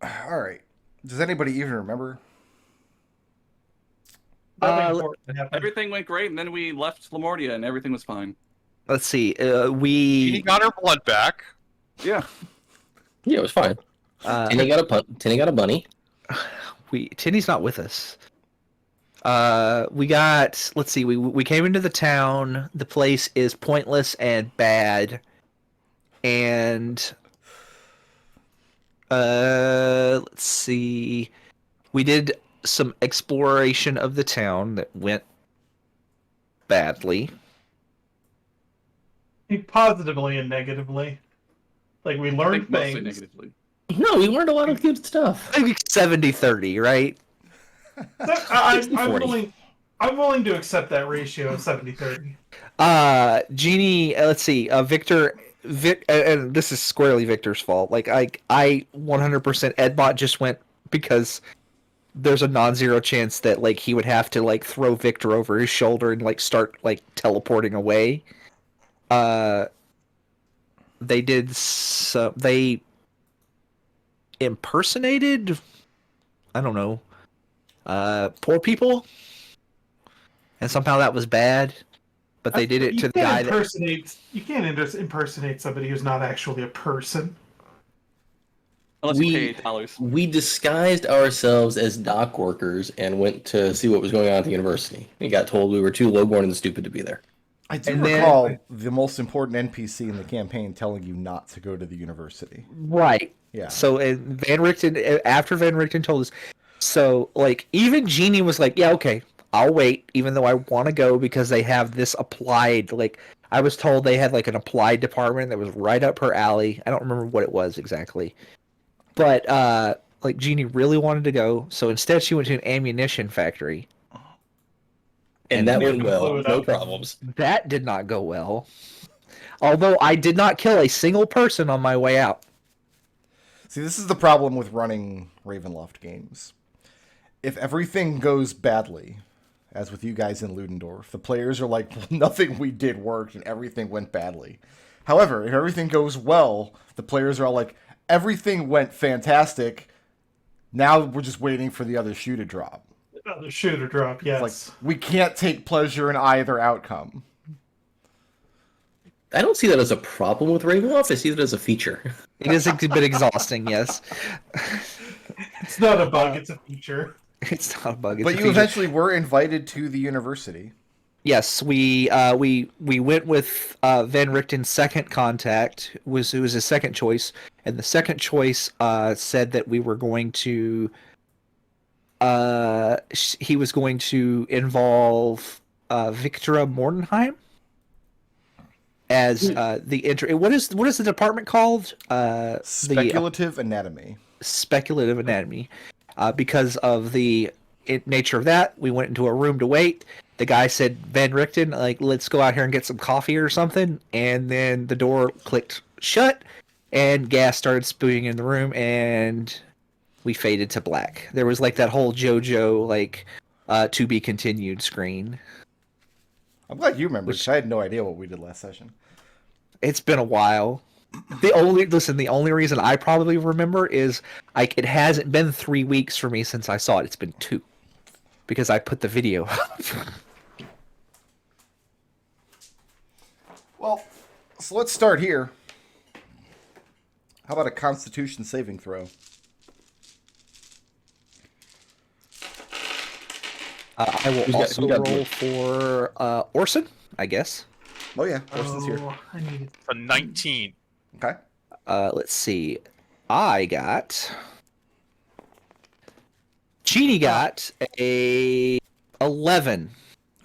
All right. Does anybody even remember? Nothing Uh, important happened. Everything went great, and then we left Lamortia, and everything was fine. let's see. Genie got her blood back. Yeah. Yeah, it was fine. Tinny got a bunny. Tinny's not with us. We got. Let's see. We came into the town. The place is pointless and bad, and let's see. We did some exploration of the town that went badly. Positively and negatively. Like, we I learned think mostly things. negatively. No, we learned a lot of good stuff. I think 70-30, right? I'm 60-40. willing to accept that ratio of 70-30. Genie. Let's see. Victor. And this is squarely Victor's fault. Like I 100% Edmont just went because there's a non-zero chance that like he would have to like throw Victor over his shoulder and like start like teleporting away. They did so. They impersonated. I don't know. Poor people, and somehow that was bad. But they did it to the guy that. You can't impersonate somebody who's not actually a person. Unless you pay $8. We disguised ourselves as dock workers and went to see what was going on at the university. We got told we were too lowborn and stupid to be there. I do And then- recall the most important NPC in the campaign telling you not to go to the university. Right. Yeah. So Van Richten, after Van Richten told us, so like even Genie was like, yeah, okay, I'll wait, even though I want to go because they have this applied. Like I was told they had like an applied department that was right up her alley. I don't remember what it was exactly, but like Genie really wanted to go, so instead she went to an ammunition factory. And that went blew well. it No up. problems. That did not go well. Although I did not kill a single person on my way out. See, this is the problem with running Ravenloft games. If everything goes badly, as with you guys in Ludendorff, the players are like, well, nothing we did worked and everything went badly. However, if everything goes well, the players are all like, everything went fantastic. Now we're just waiting for the other shoe to drop. The shooter drop, yes. Like, we can't take pleasure in either outcome. I don't see that as a problem with Ravenloft. I see that as a feature. It is a bit exhausting, yes. It's not a bug, it's a feature. It's not a bug. It's But a you feature. eventually were invited to the university. Yes, we went with Van Richten's second contact. It was his second choice, and the second choice said that we were going to. He was going to involve Victora Mordenheim as the inter. What is the department called? The Speculative anatomy. speculative anatomy. Because of the nature of that, we went into a room to wait. The guy said, Van Richten, like, let's go out here and get some coffee or something. And then the door clicked shut, and gas started spewing in the room, and we faded to black. There was like that whole JoJo, like, to be continued screen. I'm glad you remember, because I had no idea what we did last session. It's been a while. The only reason I probably remember is like it hasn't been 3 weeks for me since I saw it. It's been 2 because I put the video up. Well, so let's start here. How about a Constitution saving throw? I will also roll for Orson, I guess. Oh yeah, Orson's here. I need it. A 19. Okay. Let's see. I got. Genie got a 11.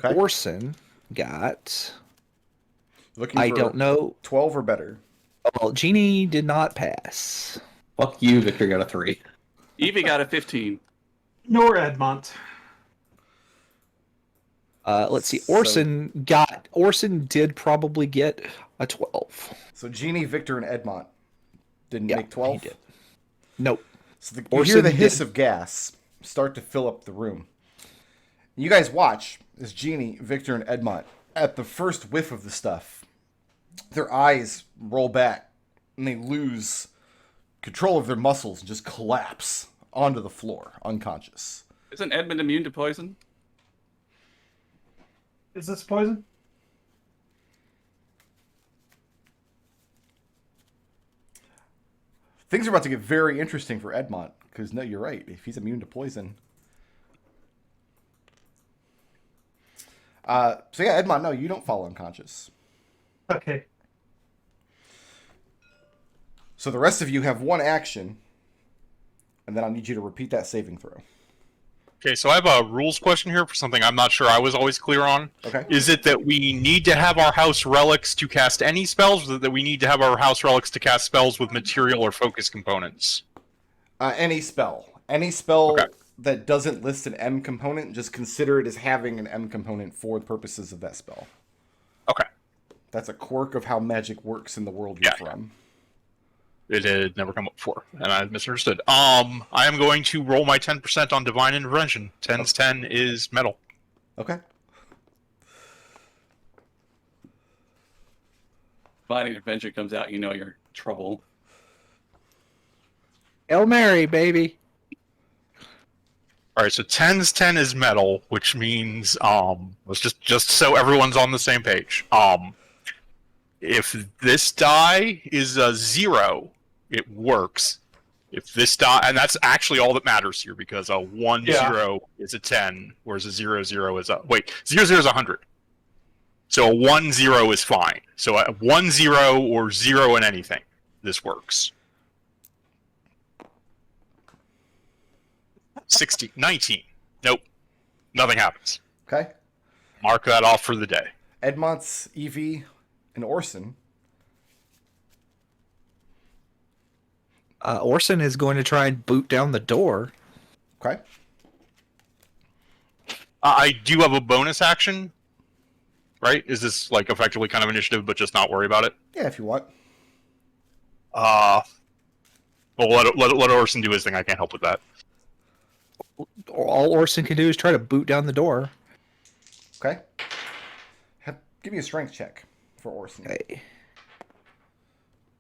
Okay. Orson got. Looking I for don't know. 12 or better. Well, Genie did not pass. Fuck you, Victor got a 3. Evie got a 15. Nor Edmont. Let's see. So- Orson did probably get a 12. So Genie, Victor, and Edmont didn't Yeah, make 12? he did. Nope. So you Orson hear the hiss did. of gas start to fill up the room. You guys watch as Genie, Victor, and Edmont, at the first whiff of the stuff, their eyes roll back and they lose control of their muscles and just collapse onto the floor, unconscious. Isn't Edmund immune to poison? Is this poison? Things are about to get very interesting for Edmont, because no, you're right. If he's immune to poison. So yeah, Edmont, no, you don't fall unconscious. Okay. So the rest of you have one action, and then I'll need you to repeat that saving throw. Okay, so I have a rules question here for something I'm not sure I was always clear on. Okay. Is it that we need to have our house relics to cast any spells, or that we need to have our house relics to cast spells with material or focus components? Any spell. Any spell Okay. that doesn't list an M component, just consider it as having an M component for the purposes of that spell. Okay. That's a quirk of how magic works in the world you're Yeah. from. It had never come up before, and I misunderstood. I am going to roll my 10% on Divine Intervention. 10's 10 is metal. Okay. Divine Intervention comes out, you know you're in trouble. Hail Mary, baby. Alright, so 10's 10 is metal, which means, let's just so everyone's on the same page. If this die is a 0, it works. If this die, and that's actually all that matters here, because a 1 0 is a 10, whereas a 0 0 is a 0 0 is 100. So a 1 0 is fine. So a 1 0 or 0 in anything, this works. 16, 19. Nope, nothing happens. Okay. Mark that off for the day. Edmont's, Evie, and Orson. Orson is going to try and boot down the door. Okay. I do have a bonus action, right? Is this like effectively kind of initiative, but just not worry about it? Yeah, if you want. Well, let Orson do his thing. I can't help with that. All Orson can do is try to boot down the door. Okay. Give me a strength check for Orson. Okay.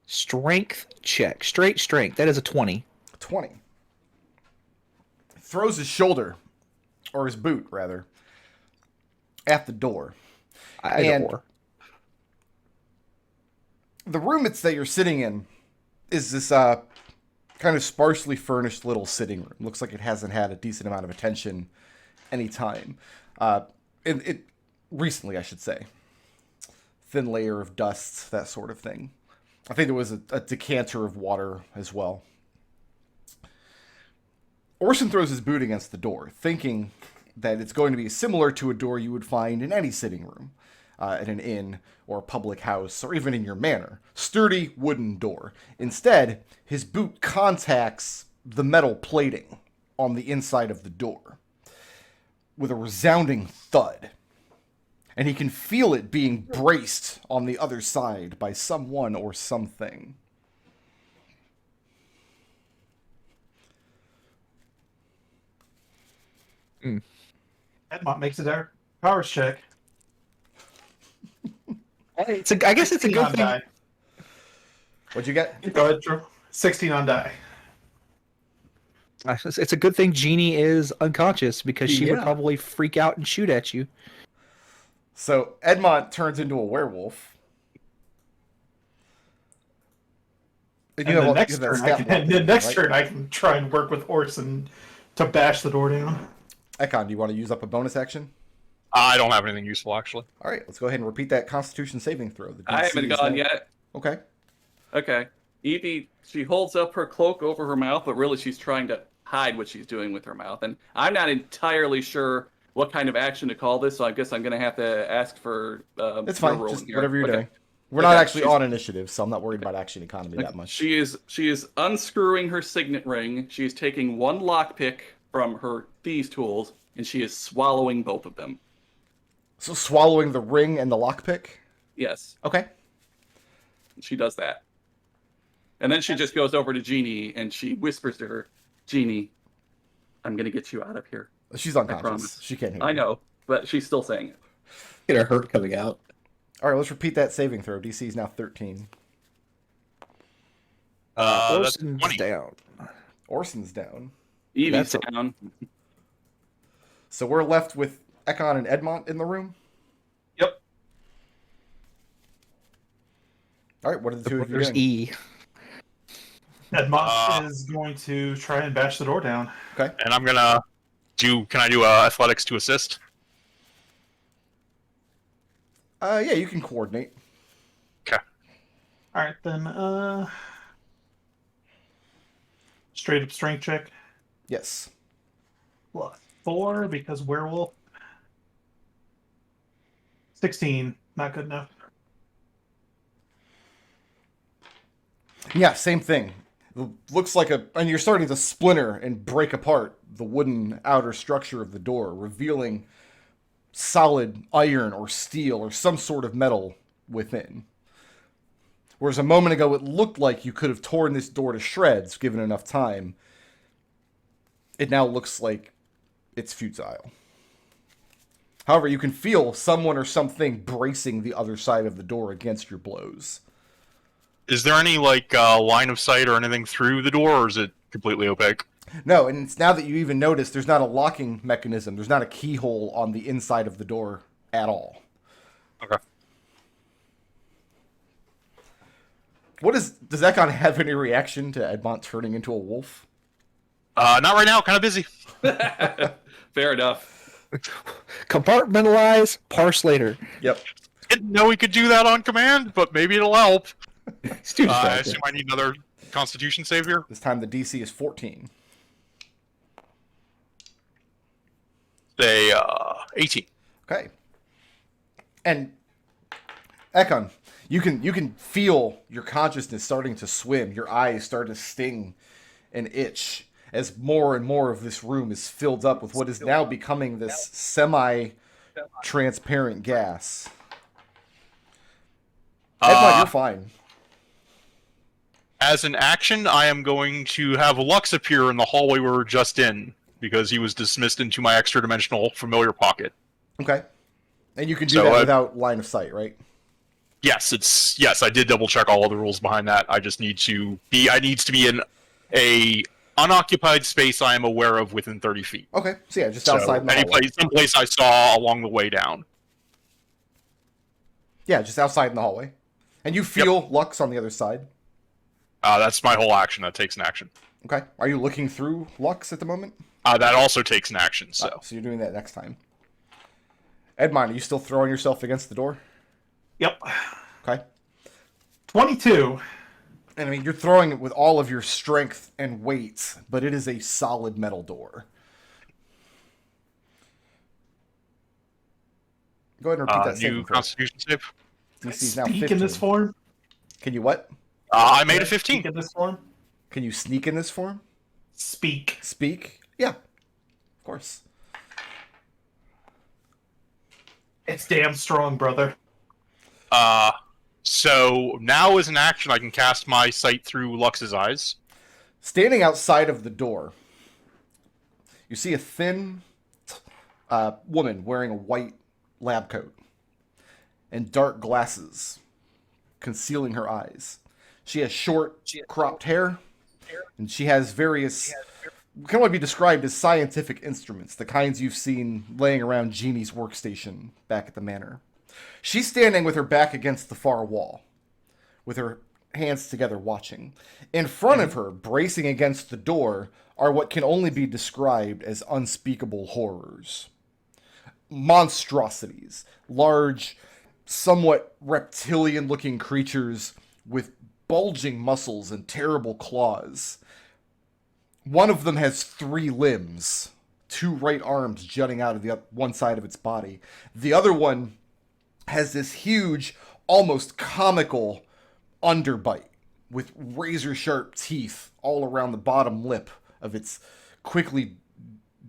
Strength check. Straight strength. That is a 20. 20. Throws his shoulder, or his boot, rather, at the door. And the room that you're sitting in is this kind of sparsely furnished little sitting room. Looks like it hasn't had a decent amount of attention any time. It recently, I should say. Thin layer of dust, that sort of thing. I think there was a decanter of water as well. Orson throws his boot against the door, thinking that it's going to be similar to a door you would find in any sitting room, at an inn or a public house, or even in your manor. Sturdy wooden door. Instead, his boot contacts the metal plating on the inside of the door with a resounding thud. And he can feel it being braced on the other side by someone or something. Edmont makes it our powers check. I guess it's a 16 good on thing. die. What'd you get? Go ahead, Drew. 16 on die. It's a good thing Genie is unconscious, because she would Yeah. probably freak out and shoot at you. So Edmont turns into a werewolf. And the next turn, I can try and work with Orson to bash the door down. Ekon, do you want to use up a bonus action? I don't have anything useful, actually. All right, let's go ahead and repeat that Constitution saving throw. The I DC haven't is gone now- yet. Okay. Okay. Evie, she holds up her cloak over her mouth, but really she's trying to hide what she's doing with her mouth. And I'm not entirely sure what kind of action to call this, so I guess I'm going to have to ask for It's your fine. role Just here. whatever you're Okay. doing. We're not Okay, actually she's- on initiative, so I'm not worried about action economy that much. She is unscrewing her signet ring. She is taking one lockpick from her thieves' tools, and she is swallowing both of them. So swallowing the ring and the lockpick? Yes, Okay. she does that. And then she just goes over to Genie, and she whispers to her, Genie, I'm going to get you out of here. She's unconscious. promise. She can't hear I you. know, but she's still saying it. Get her hurt coming out. All right, let's repeat that saving throw. DC is now 13. That's Orson's 20. down. Orson's down. Evie's That's down. So we're left with Ekon and Edmont in the room. Yep. All right, what are the two of you There's doing? E. Edmont is going to try and bash the door down. Okay. And I'm gonna do. Can I do athletics to assist? Yeah, you can coordinate. Okay. All right, then. Straight up strength check. Yes. +4 because werewolf. 16, not good enough. Yeah, same thing. It looks like and you're starting to splinter and break apart the wooden outer structure of the door, revealing solid iron or steel or some sort of metal within. Whereas a moment ago it looked like you could have torn this door to shreds given enough time. It now looks like it's futile. However, you can feel someone or something bracing the other side of the door against your blows. Is there any line of sight or anything through the door, or is it completely opaque? No, and it's now that you even notice there's not a locking mechanism. There's not a keyhole on the inside of the door at all. Okay. Does Ekon have any reaction to Edmont turning into a wolf? Not right now. Kind of busy. Fair enough. Compartmentalize, parse later. Yep. Didn't know we could do that on command, but maybe it'll help. Student I factor. assume I need another Constitution save here. This time the DC is 14. Say 18. Okay. And Ekon, you can feel your consciousness starting to swim. Your eyes start to sting and itch as more and more of this room is filled up with what is now becoming this semi-transparent gas. Edmont, you're fine. As an action, I am going to have Lux appear in the hallway we were just in, because he was dismissed into my extra-dimensional familiar pocket. Okay. And you can do that without line of sight, right? Yes, I did double check all of the rules behind that. I just need to be in a unoccupied space I am aware of within 30 feet. Okay. So yeah, just outside in the hallway. Someplace I saw along the way down. Yeah, just outside in the hallway. And you feel Lux on the other side. That's my whole action. That takes an action. Okay. Are you looking through Lux at the moment? That also takes an action, so. So you're doing that next time. Edmont, are you still throwing yourself against the door? Yep. Okay. 22. And I mean, you're throwing it with all of your strength and weight, but it is a solid metal door. Go ahead and repeat that New saving throw. Constitution save. DC is now Speak 15. in this form? Can you what? I made a 15. Speak in this form? Can you sneak in this form? Speak. Speak? Yeah. Of course. It's damn strong, brother. So now as an action, I can cast my sight through Lux's eyes. Standing outside of the door, you see a thin woman wearing a white lab coat and dark glasses concealing her eyes. She has short, cropped hair, and she has various, can only be described as scientific instruments, the kinds you've seen laying around Genie's workstation back at the manor. She's standing with her back against the far wall, with her hands together watching. In front of her, bracing against the door, are what can only be described as unspeakable horrors. Monstrosities, large, somewhat reptilian-looking creatures with bulging muscles and terrible claws. One of them has 3 limbs, 2 right arms jutting out of the one side of its body. The other one has this huge, almost comical underbite with razor-sharp teeth all around the bottom lip of its quickly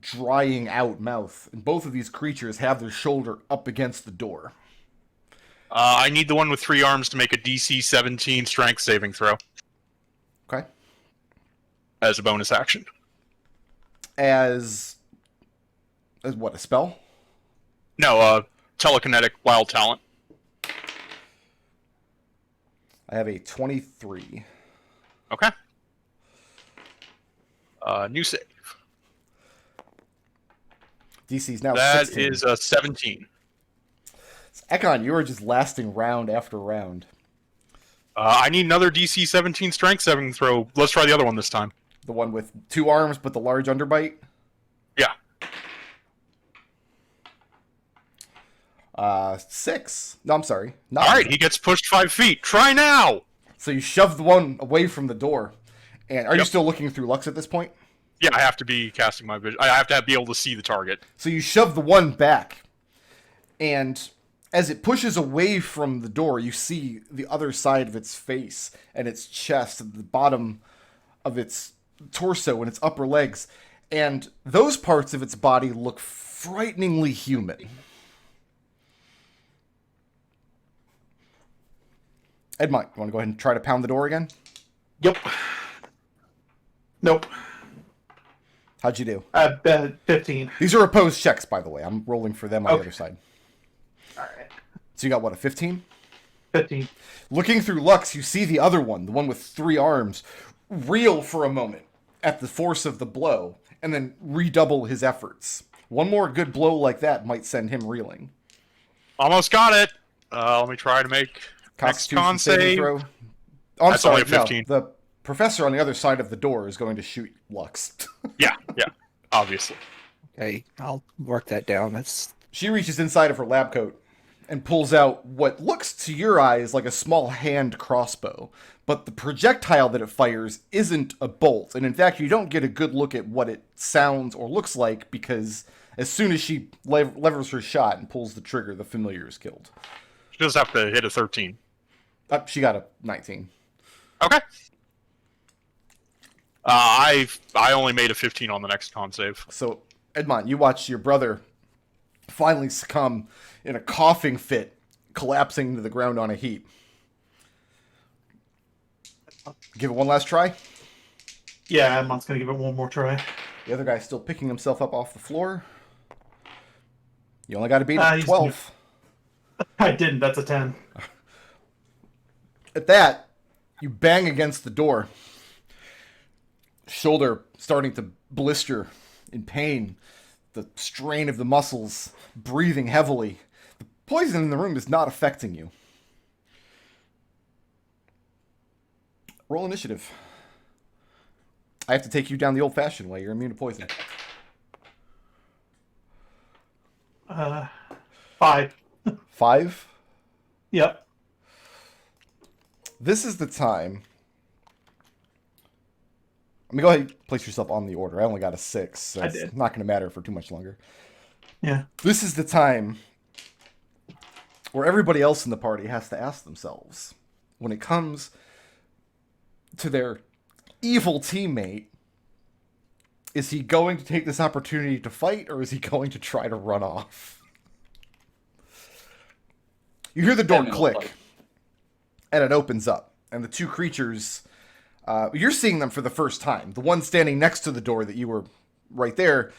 drying out mouth. And both of these creatures have their shoulder up against the door. I need the one with 3 arms to make a DC 17 strength saving throw. Okay. As a bonus action. As what, a spell? No, telekinetic wild talent. I have a 23. Okay. New save. DC's now That 16. is a 17. Ekon, you are just lasting round after round. I need another DC 17 strength saving throw. Let's try the other one this time. The one with 2 arms but the large underbite? Yeah. 6. No, I'm sorry. 9. All right, he gets pushed 5 feet. Try now! So you shove the one away from the door. And are you still looking through Lux at this point? Yeah, I have to be casting my vision. I have to be able to see the target. So you shove the one back. And as it pushes away from the door, you see the other side of its face and its chest, and the bottom of its torso and its upper legs. And those parts of its body look frighteningly human. Edmont, you want to go ahead and try to pound the door again? Yep. Nope. How'd you do? 15. These are opposed checks, by the way. I'm rolling for them on the other side. All right. So you got, what, a 15? 15. Looking through Lux, you see the other one, the one with 3 arms, reel for a moment at the force of the blow, and then redouble his efforts. One more good blow like that might send him reeling. Almost got it. Let me try to make next con save. Throw. Oh, I'm That's sorry, only a 15. no. The professor on the other side of the door is going to shoot Lux. Yeah, obviously. Okay, I'll work that down. That's She reaches inside of her lab coat and pulls out what looks to your eyes like a small hand crossbow. But the projectile that it fires isn't a bolt. And in fact, you don't get a good look at what it sounds or looks like because as soon as she levers her shot and pulls the trigger, the familiar is killed. She does have to hit a 13. She got a 19. Okay. I only made a 15 on the next con save. So, Edmont, you watch your brother finally succumb in a coughing fit, collapsing to the ground on a heap. Give it one last try. Yeah, Edmont's going to give it one more try. The other guy's still picking himself up off the floor. You only got to beat it 12. I didn't. That's a 10. At that, you bang against the door. Shoulder starting to blister in pain. The strain of the muscles, breathing heavily. The poison in the room is not affecting you. Roll initiative. I have to take you down the old-fashioned way. You're immune to poison. 5. 5? Yep. This is the time. Let me go ahead and place yourself on the order. I only got a 6, so it's not going to matter for too much longer. Yeah. This is the time where everybody else in the party has to ask themselves, when it comes to their evil teammate, is he going to take this opportunity to fight, or is he going to try to run off? You hear the door click, and it opens up, and the 2 creatures, you're seeing them for the first time. The one standing next to the door that you were right there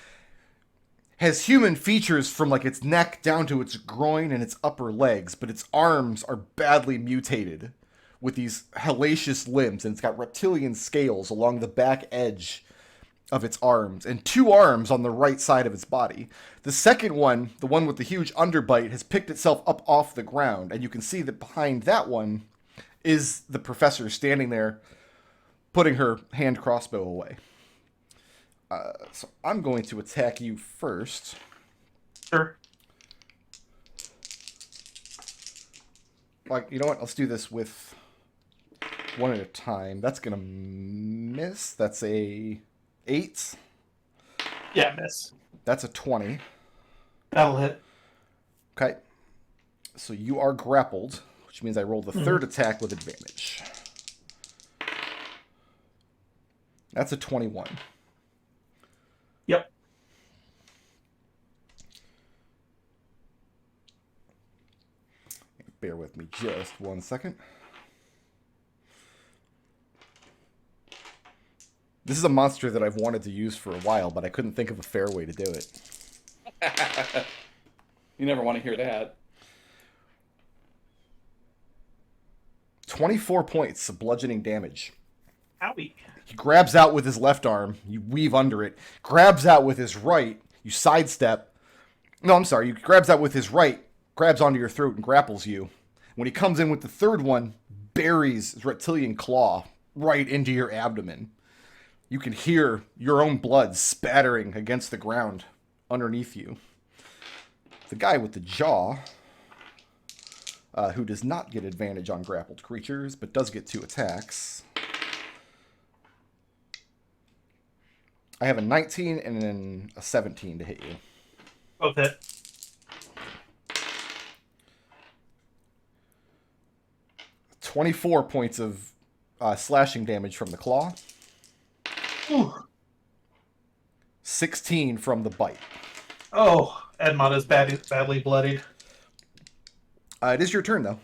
has human features from like its neck down to its groin and its upper legs, but its arms are badly mutated with these hellacious limbs, and it's got reptilian scales along the back edge of its arms, and 2 arms on the right side of its body. The second one, the one with the huge underbite, has picked itself up off the ground, and you can see that behind that one is the professor standing there, putting her hand crossbow away. So I'm going to attack you first. Sure. Like, you know what? Let's do this with one at a time. That's gonna miss. That's a 8. Yeah, miss. That's a 20. That'll hit. Okay. So you are grappled, which means I roll the third attack with advantage. That's a 21. Yep. Bear with me just 1 second. This is a monster that I've wanted to use for a while, but I couldn't think of a fair way to do it. You never want to hear that. 24 points of bludgeoning damage. Owie. He grabs out with his left arm. You weave under it. Grabs out with his right. You sidestep. No, I'm sorry. He grabs out with his right, grabs onto your throat, and grapples you. When he comes in with the third one, buries his reptilian claw right into your abdomen. You can hear your own blood spattering against the ground underneath you. The guy with the jaw, who does not get advantage on grappled creatures, but does get 2 attacks. I have a 19 and then a 17 to hit you. Both hit. $24 points of slashing damage from the claw. Ooh. 16 from the bite. Oh, Edmont is badly bloodied. It is your turn, though.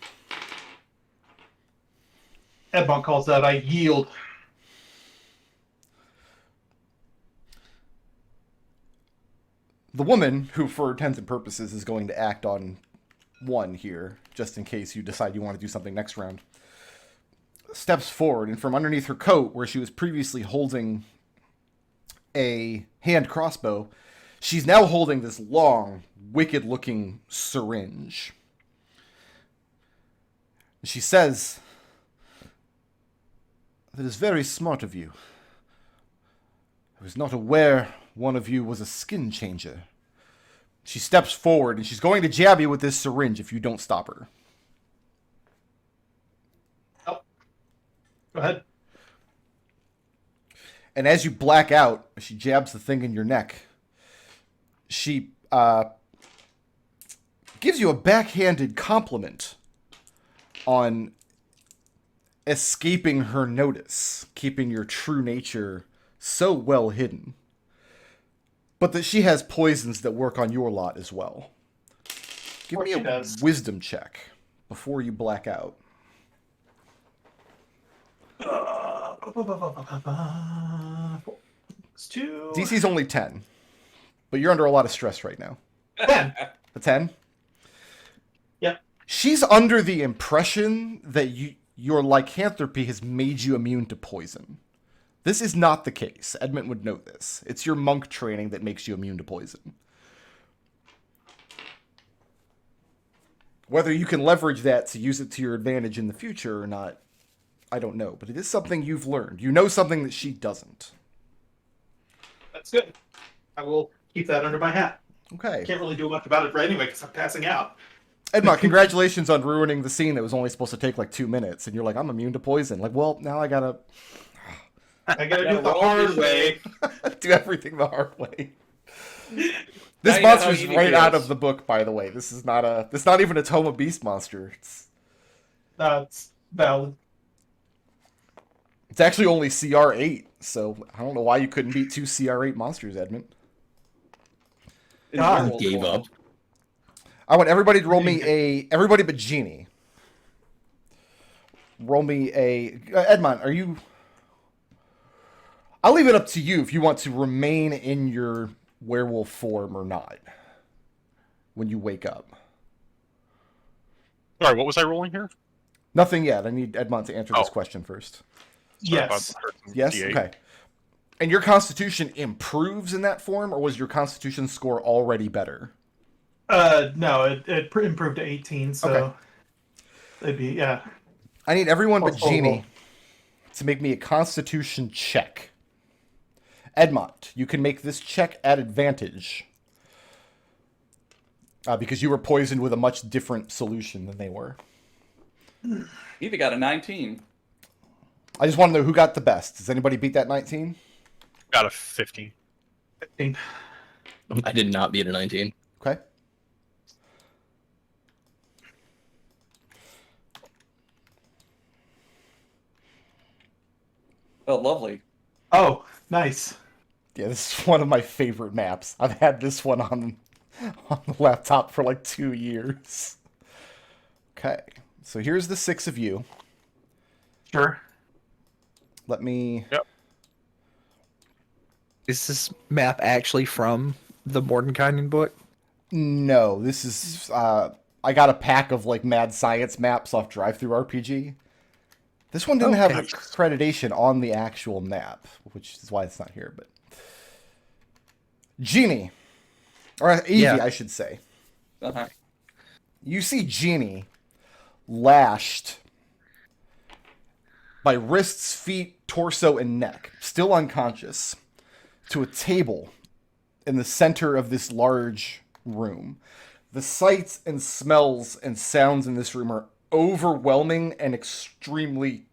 Edmont calls out, I yield. The woman, who for intents and purposes is going to act on 1 here, just in case you decide you want to do something next round, steps forward, and from underneath her coat, where she was previously holding a hand crossbow, she's now holding this long, wicked-looking syringe. She says, "That is very smart of you. I was not aware one of you was a skin changer." She steps forward, and she's going to jab you with this syringe if you don't stop her. Oh. Go ahead. And as you black out, she jabs the thing in your neck. She gives you a backhanded compliment on escaping her notice, keeping your true nature so well hidden. But that she has poisons that work on your lot as well. Give me a wisdom check before you black out. It's 2. DC's only 10, but you're under a lot of stress right now. 10. A 10? Yep. She's under the impression that your lycanthropy has made you immune to poison. This is not the case. Edmont would know this. It's your monk training that makes you immune to poison. Whether you can leverage that to use it to your advantage in the future or not, I don't know. But it is something you've learned. You know something that she doesn't. That's good. I will keep that under my hat. Okay. Can't really do much about it right anyway because I'm passing out. Edmont, congratulations on ruining the scene that was only supposed to take like 2 minutes. And you're like, I'm immune to poison. Like, well, now I gotta do it the hard way. do everything the hard way. This monster's right out of the book, by the way. This is not even a Tome of Beast monster. That's valid. It's actually only CR8, so I don't know why you couldn't beat 2 CR8 monsters, Edmont. God, gave up. I want everybody to roll me everybody but Genie. Roll me Edmont, are you... I'll leave it up to you if you want to remain in your werewolf form or not when you wake up. Sorry, what was I rolling here? Nothing yet. I need Edmont to answer this question first. Yes. Yes? D8. Okay. And your constitution improves in that form, or was your constitution score already better? No, it improved to 18, so Okay. it'd be, yeah. I need everyone but Oh. Genie to make me a constitution check. Edmont, you can make this check at advantage. Because you were poisoned with a much different solution than they were. Evie got a 19. I just want to know who got the best. Does anybody beat that 19? Got a 15. 15. I did not beat a 19. Okay. Oh, lovely. Oh, nice. Yeah, this is one of my favorite maps. I've had this one on the laptop for like 2 years. Okay, so here's the 6 of you. Sure. Let me... Yep. Is this map actually from the Mordenkainen book? No, this is... I got a pack of like mad science maps off Drive-Thru RPG. This one didn't have accreditation on the actual map, which is why it's not here. But Genie, or Evie, I should say. Uh-huh. You see Genie lashed by wrists, feet, torso, and neck, still unconscious, to a table in the center of this large room. The sights and smells and sounds in this room are overwhelming and extremely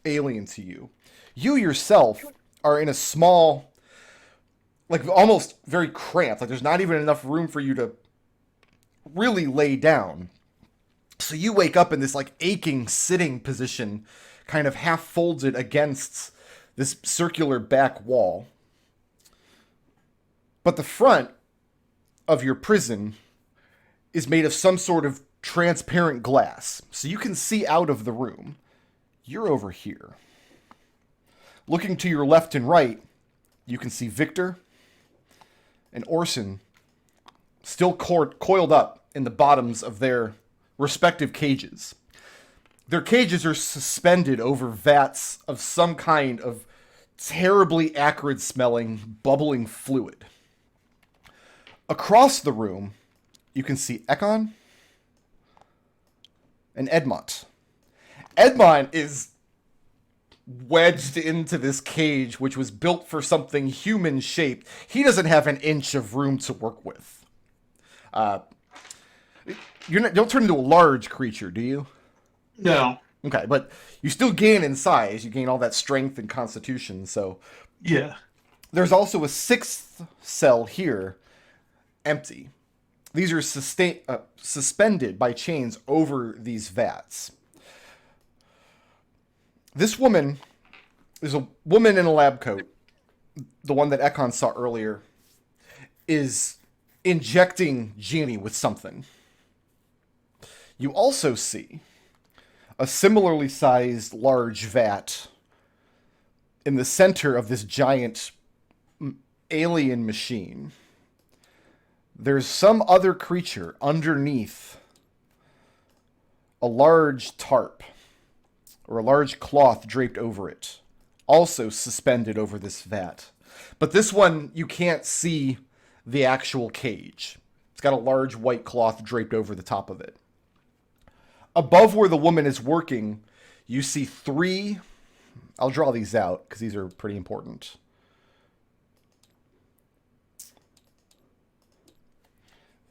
alien to you. You yourself are in a small, like almost very cramped, like there's not even enough room for you to really lay down. So you wake up in this like aching sitting position, kind of half folded against this circular back wall. But the front of your prison is made of some sort of transparent glass, so you can see out of the room. You're over here. Looking to your left and right, you can see Victor and Orson still coiled up in the bottoms of their respective cages. Their cages are suspended over vats of some kind of terribly acrid smelling, bubbling fluid. Across the room, you can see Ekon and Edmont. Edmont is wedged into this cage, which was built for something human-shaped. He doesn't have an inch of room to work with. You don't turn into a large creature, do you? No. Okay, but you still gain in size. You gain all that strength and constitution, so... Yeah. There's also a sixth cell here, empty. These are suspended by chains over these vats. This woman is a woman in a lab coat, the one that Ekon saw earlier, is injecting Genie with something. You also see a similarly sized large vat in the center of this giant alien machine. There's some other creature underneath a large tarp, or a large cloth draped over it, also suspended over this vat. But this one, you can't see the actual cage. It's got a large white cloth draped over the top of it. Above where the woman is working, you see three... I'll draw these out, because these are pretty important.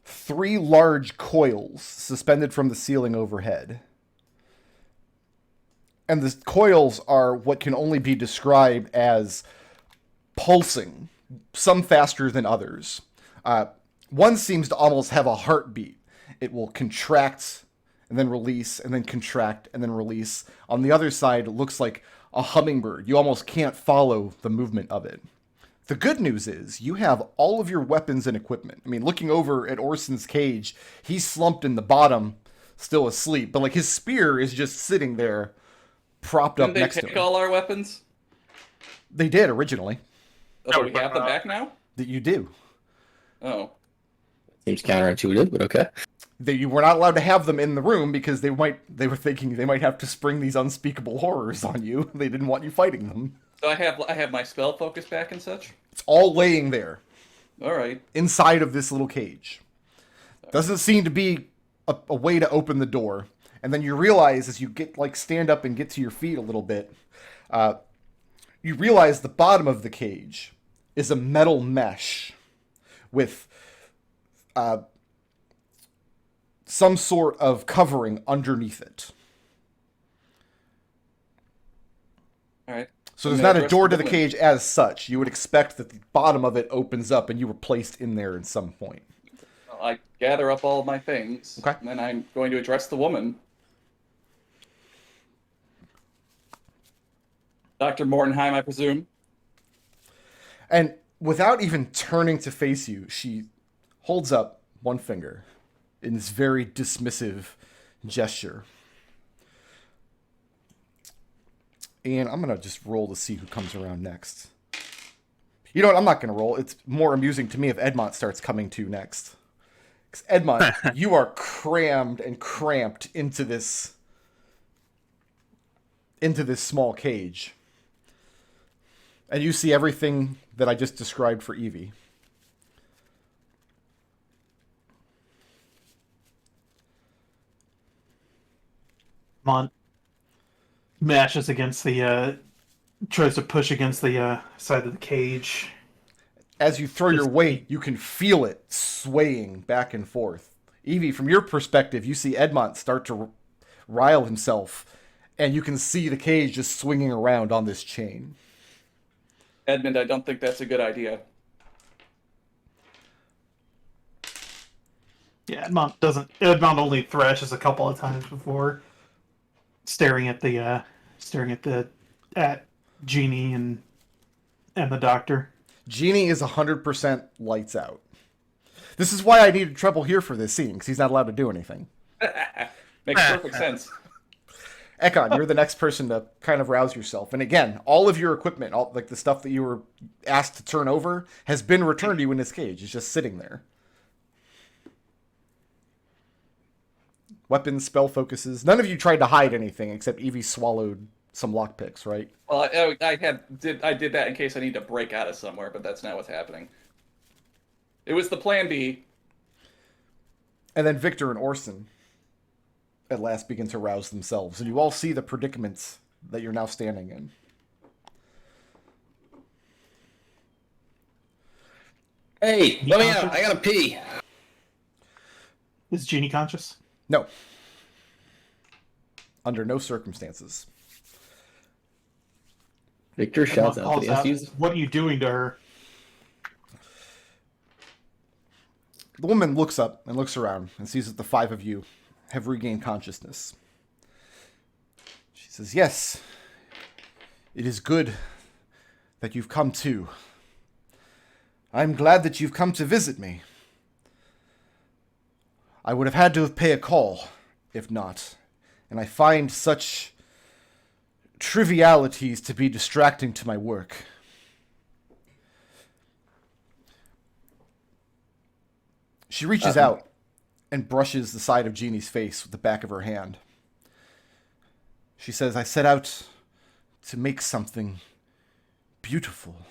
Three large coils suspended from the ceiling overhead. And the coils are what can only be described as pulsing, some faster than others. One seems to almost have a heartbeat. It will contract and then release, and then contract and then release. On the other side, it looks like a hummingbird. You almost can't follow the movement of it. The good news is you have all of your weapons and equipment. I mean, looking over at Orson's cage, he's slumped in the bottom, still asleep. But like his spear is just sitting there, propped up next to him. Didn't they take all our weapons? They did originally. Oh, we have them back now? That you do. Oh. Seems counterintuitive, but okay. You were not allowed to have them in the room because they were thinking they might have to spring these unspeakable horrors on you. They didn't want you fighting them. So I have my spell focus back and such? It's all laying there. All right. Inside of this little cage. Doesn't seem to be a way to open the door. And then you realize as you stand up and get to your feet a little bit, you realize the bottom of the cage is a metal mesh with some sort of covering underneath it. All right. So there's not a door to the cage as such. You would expect that the bottom of it opens up and you were placed in there at some point. I gather up all of my things. Okay. And then I'm going to address the woman. Dr. Mortenheim, I presume. And without even turning to face you, she holds up one finger in this very dismissive gesture. And I'm going to just roll to see who comes around next. You know what? I'm not going to roll. It's more amusing to me if Edmont starts coming to next. Because Edmont, you are crammed and cramped into this into this small cage. And you see everything that I just described for Evie. Mont mashes against the, tries to push against the side of the cage. As you throw your weight, you can feel it swaying back and forth. Evie, from your perspective, you see Edmont start to rile himself, and you can see the cage just swinging around on this chain. Edmund, I don't think that's a good idea. Yeah, Edmont only thrashes a couple of times before staring at Genie and the doctor. Genie is 100% lights out. This is why I needed Treble here for this scene, because he's not allowed to do anything. Makes perfect sense. Ekon, you're the next person to kind of rouse yourself. And again, all of your equipment, all like the stuff that you were asked to turn over, has been returned to you in this cage. It's just sitting there. Weapons, spell focuses. None of you tried to hide anything except Evie swallowed some lockpicks, right? Well, I did that in case I need to break out of somewhere, but that's not what's happening. It was the plan B. And then Victor and Orson at last begin to rouse themselves, and you all see the predicaments that you're now standing in. Hey, let me out. I gotta pee. Is Genie conscious? No. Under no circumstances. Victor shouts out to the What are you doing to her? The woman looks up and looks around and sees that the five of you have regained consciousness. She says, "Yes, it is good that you've come to. I'm glad that you've come to visit me. I would have had to pay a call, if not, and I find such trivialities to be distracting to my work." She reaches out and brushes the side of Genie's face with the back of her hand. She says, "I set out to make something beautiful,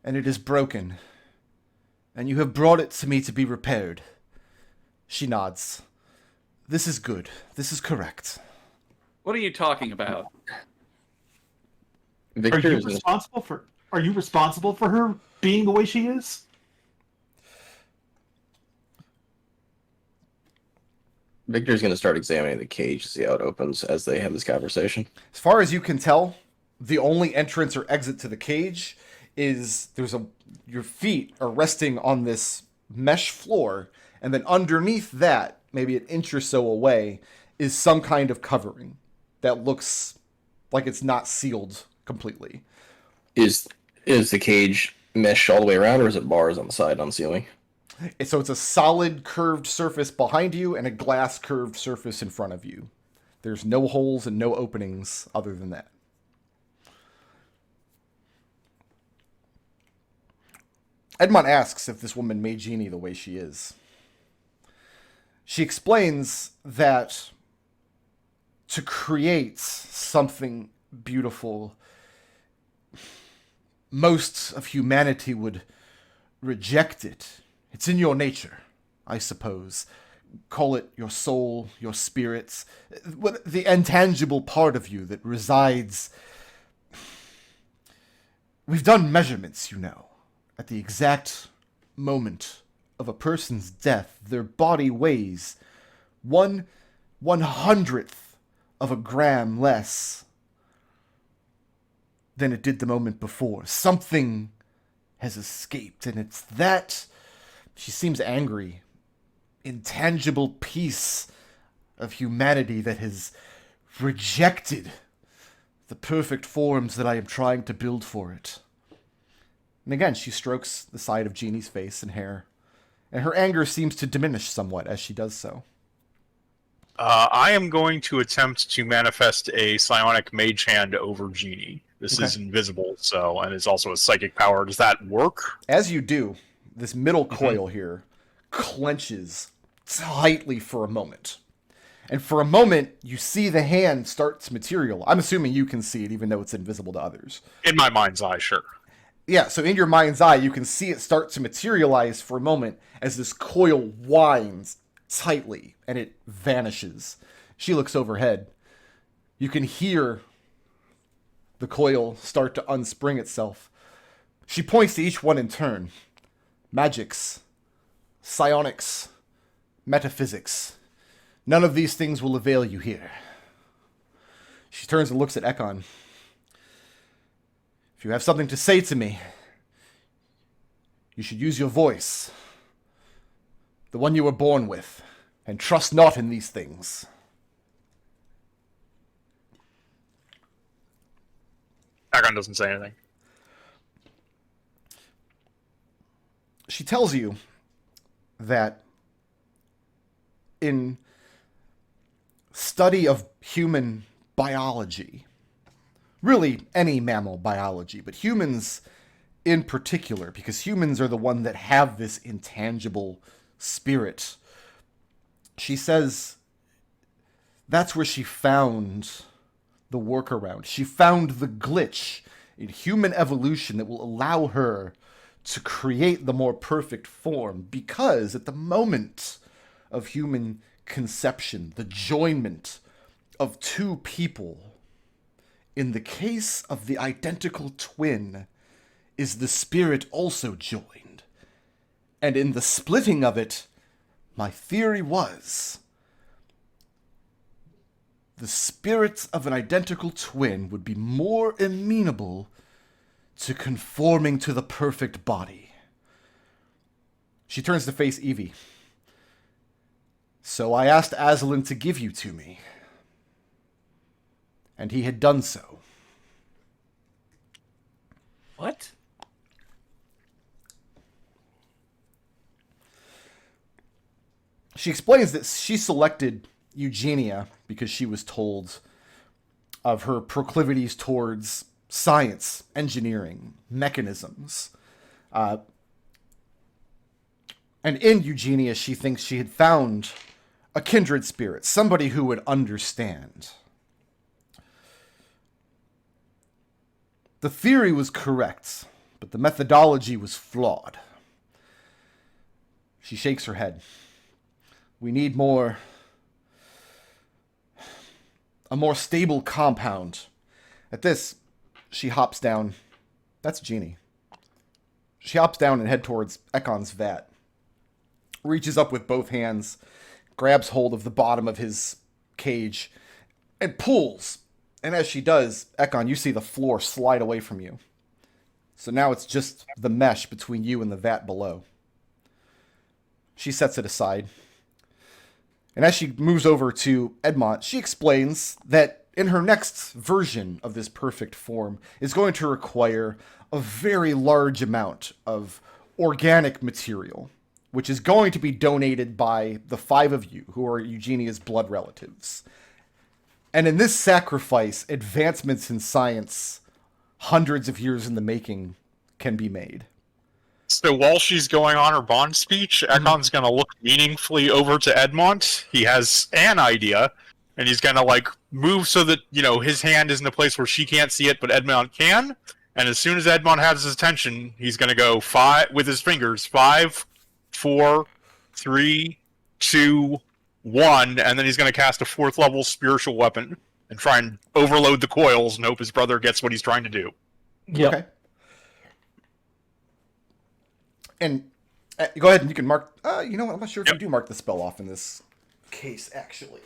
and it is broken, and you have brought it to me to be repaired." She nods. "This is good. This is correct." What are you talking about? Victor Are you responsible for her being the way she is? Victor's going to start examining the cage to see how it opens as they have this conversation. As far as you can tell, the only entrance or exit to the cage is your feet are resting on this mesh floor, and then underneath that, maybe an inch or so away, is some kind of covering that looks like it's not sealed completely. Is the cage mesh all the way around, or is it bars on the side on the ceiling? So it's a solid curved surface behind you and a glass curved surface in front of you. There's no holes and no openings other than that. Edmont asks if this woman made Genie the way she is. She explains that to create something beautiful, most of humanity would reject it. It's in your nature, I suppose. Call it your soul, your spirits, the intangible part of you that resides. We've done measurements, you know. At the exact moment of a person's death, their body weighs 1/100th of a gram less than it did the moment before. Something has escaped, and it's that, she seems angry, intangible piece of humanity that has rejected the perfect forms that I am trying to build for it. And again, she strokes the side of Genie's face and hair, and her anger seems to diminish somewhat as she does so. I am going to attempt to manifest a psionic mage hand over Genie. This is invisible, and it's also a psychic power. Does that work? As you do, this middle coil here clenches tightly for a moment. And for a moment, you see the hand start to materialize. I'm assuming you can see it, even though it's invisible to others. In my mind's eye, sure. Yeah, so in your mind's eye, you can see it start to materialize for a moment as this coil winds tightly and it vanishes. She looks overhead. You can hear the coil start to unspring itself. She points to each one in turn. Magics, psionics, metaphysics. None of these things will avail you here. She turns and looks at Ekon. If you have something to say to me, you should use your voice, the one you were born with, and trust not in these things. Ekon doesn't say anything. She tells you that in study of human biology, really any mammal biology, but humans in particular, because humans are the one that have this intangible spirit. She says that's where she found the workaround. She found the glitch in human evolution that will allow her to create the more perfect form, because at the moment of human conception, the joinment of two people, in the case of the identical twin, is the spirit also joined. And in the splitting of it, my theory was the spirits of an identical twin would be more amenable to conforming to the perfect body. She turns to face Evie. So I asked Aslan to give you to me, and he had done so. What? She explains that she selected Eugenia because she was told of her proclivities towards science, engineering, mechanisms. And in Eugenia, she thinks she had found a kindred spirit, somebody who would understand. The theory was correct, but the methodology was flawed. She shakes her head. We need a more stable compound. At this, she hops down. That's Genie. She hops down and head towards Ekon's vat. Reaches up with both hands, grabs hold of the bottom of his cage, and pulls. And as she does, Ekon, you see the floor slide away from you. So now it's just the mesh between you and the vat below. She sets it aside. And as she moves over to Edmont, she explains that in her next version of this perfect form is going to require a very large amount of organic material, which is going to be donated by the 5 of you who are Eugenia's blood relatives. And in this sacrifice, advancements in science, hundreds of years in the making, can be made. So while she's going on her bond speech, Ekon's going to look meaningfully over to Edmont. He has an idea, and he's going to like move so that, you know, his hand is in a place where she can't see it, but Edmont can. And as soon as Edmont has his attention, he's going to go 5 with his fingers, 5, 4, 3, 2, 1, and then he's going to cast a 4th level spiritual weapon and try and overload the coils and hope his brother gets what he's trying to do. Yep. Okay. And go ahead and you can mark... you know what? I'm not sure if you do mark the spell off in this case, actually.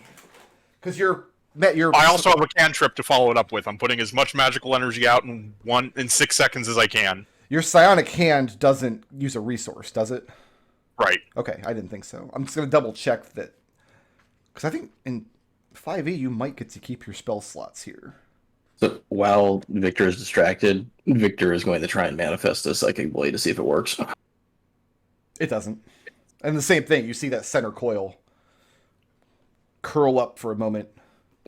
Because you're... I also have a cantrip to follow it up with. I'm putting as much magical energy out in 6 seconds as I can. Your psionic hand doesn't use a resource, does it? Right. Okay, I didn't think so. I'm just going to double check that. Because I think in 5e you might get to keep your spell slots here. So while Victor is distracted, Victor is going to try and manifest a psychic blade to see if it works. It doesn't. And the same thing, you see that center coil curl up for a moment.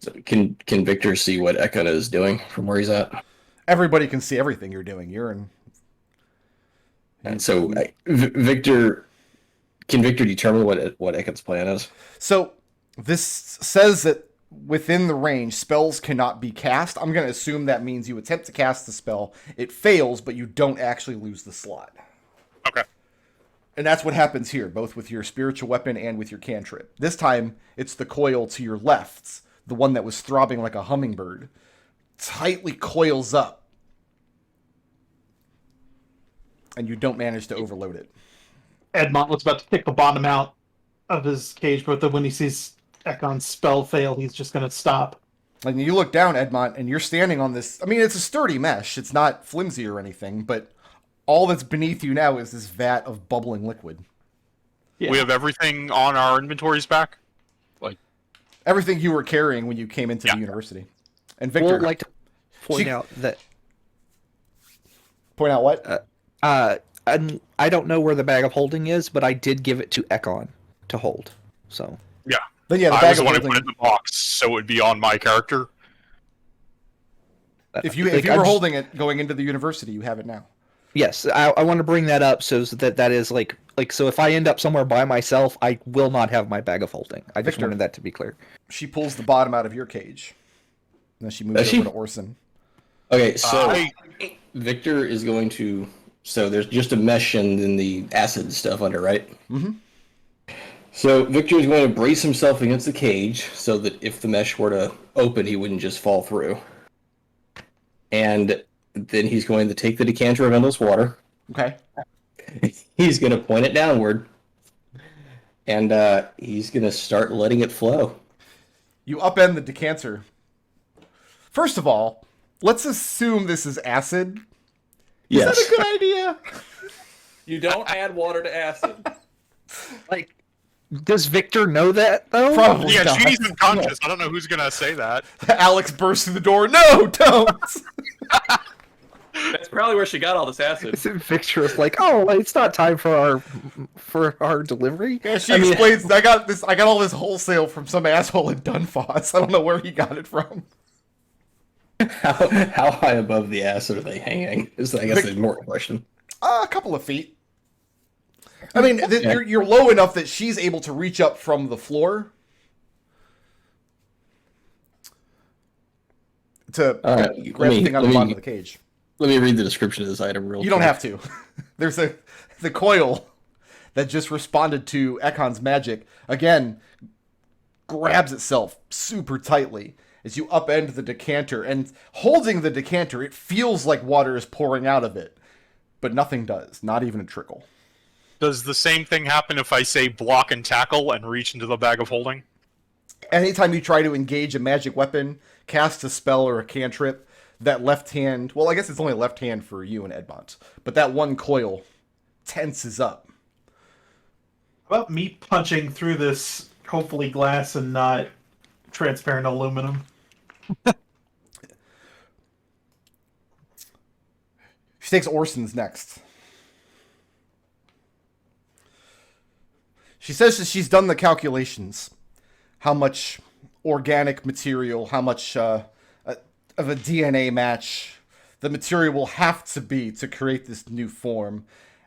So can Victor see what Ekon is doing from where he's at? Everybody can see everything you're doing. You're in... And so Victor... Can Victor determine what Ekon's plan is? So This says that within the range, spells cannot be cast. I'm going to assume that means you attempt to cast the spell, it fails, but you don't actually lose the slot. Okay. And that's what happens here, both with your spiritual weapon and with your cantrip. This time, it's the coil to your left, the one that was throbbing like a hummingbird, tightly coils up. And you don't manage to overload it. Edmont was about to kick the bottom out of his cage, but then when he sees Ekon's spell fail, he's just going to stop. And you look down, Edmont, and you're standing on this. I mean, it's a sturdy mesh. It's not flimsy or anything, but all that's beneath you now is this vat of bubbling liquid. Yeah. We have everything on our inventories back? Like everything you were carrying when you came into the university. And Victor... Would like to point out that... Point out what? And I don't know where the bag of holding is, but I did give it to Ekon to hold. So yeah. Then yeah, the I bag was the of one who holding... put it in the box, so it would be on my character. If you were holding it going into the university, you have it now. Yes, I want to bring that up so that is like so if I end up somewhere by myself, I will not have my bag of holding. I just Victor, wanted that to be clear. She pulls the bottom out of your cage. And then she moves over to Orson. Okay, so Victor is going to... So there's just a mesh and then the acid stuff under, right? Mm-hmm. So Victor is going to brace himself against the cage so that if the mesh were to open, he wouldn't just fall through. And then he's going to take the decanter of endless water. Okay. He's going to point it downward. And he's going to start letting it flow. You upend the decanter. First of all, let's assume this is acid. Yes. Is that a good idea? You don't add water to acid. Like, does Victor know that though? Probably Yeah, not. Genie's unconscious. I don't know who's gonna say that. Alex bursts through the door. No, don't! That's probably where she got all this acid. Victor is like, oh, it's not time for our delivery. Yeah, she explains, I got all this wholesale from some asshole in Dunfoss. I don't know where he got it from. How high above the acid are they hanging? Is I guess the more question. A couple of feet. I mean, you're low enough that she's able to reach up from the floor to grab the thing on the bottom of the cage. Let me read the description of this item real quick. You don't have to. There's the coil that just responded to Ekon's magic. Again, grabs itself super tightly as you upend the decanter. And holding the decanter, it feels like water is pouring out of it. But nothing does. Not even a trickle. Does the same thing happen if I say block and tackle and reach into the bag of holding? Anytime you try to engage a magic weapon, cast a spell or a cantrip, that left hand... Well, I guess it's only left hand for you and Edmont. But that one coil tenses up. How about me punching through this, hopefully glass and not transparent aluminum? She takes Orson's next. She says that she's done the calculations. How much organic material, how much of a DNA match the material will have to be to create this new form.